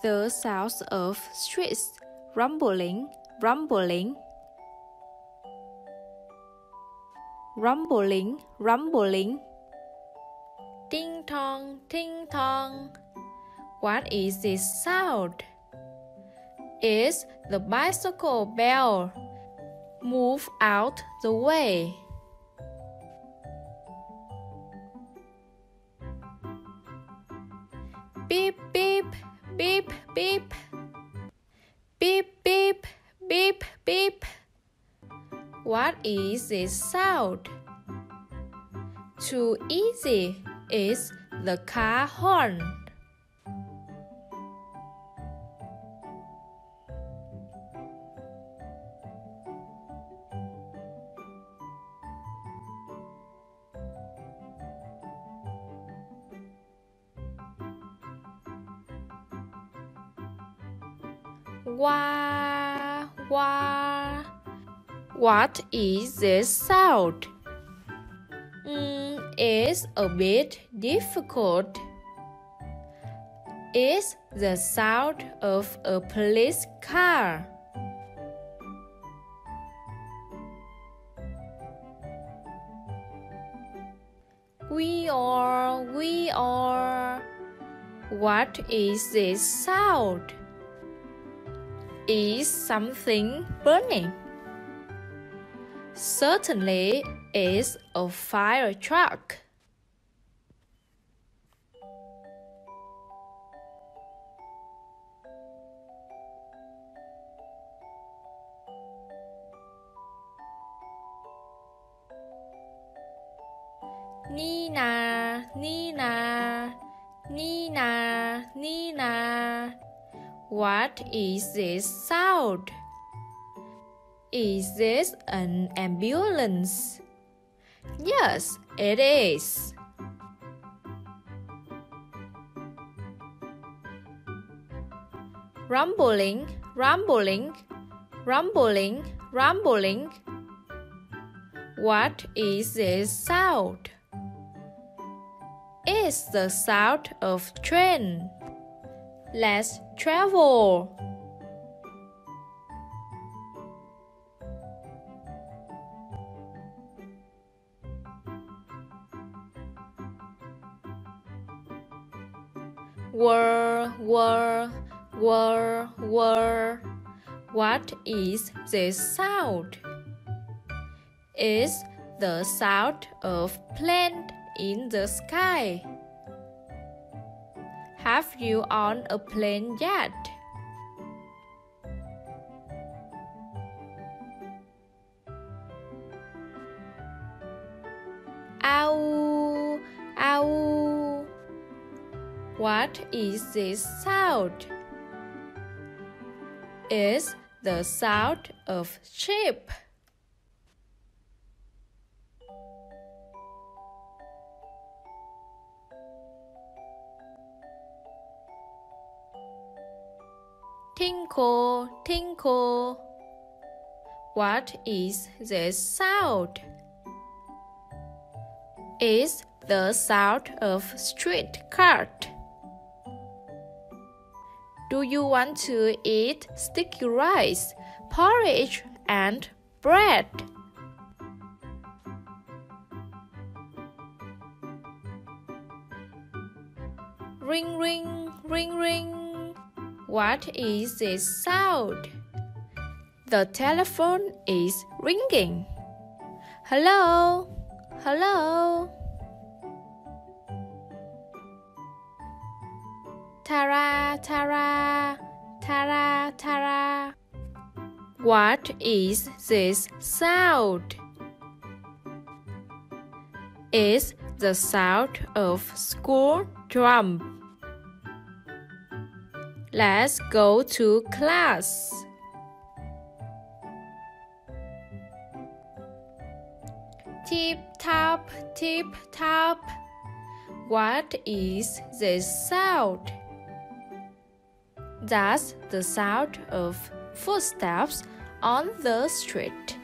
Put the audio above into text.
The sounds of streets rumbling, rumbling. Rumbling, rumbling. Ting tong, ting tong. What is this sound? It's the bicycle bell. Move out the way. Beep, beep, beep, beep. Beep, beep, beep, beep. What is this sound? Too easy. It's the car horn. Wah, wah. What is this sound? It's a bit difficult. It's the sound of a police car. We are. What is this sound? Is something burning? Certainly, it's a fire truck. Nina, Nina, Nina, Nina. What is this sound? Is this an ambulance? Yes, it is. Rumbling, rumbling, rumbling, rumbling. What is this sound? It's the sound of train. Let's travel. Whir, whir, whir, whir. What is this sound? It's the sound of plane in the sky. Have you on a plane yet? Ow, ow. What is this sound? It's the sound of sheep. Tinkle, tinkle. What is this sound? It's the sound of street cart. Do you want to eat sticky rice, porridge, and bread? Ring, ring, ring, ring. What is this sound? The telephone is ringing. Hello? Hello? Tara, tara, tara, tara. What is this sound? It's the sound of school drum. Let's go to class. Tip tap, tip tap. What is this sound? That's the sound of footsteps on the street.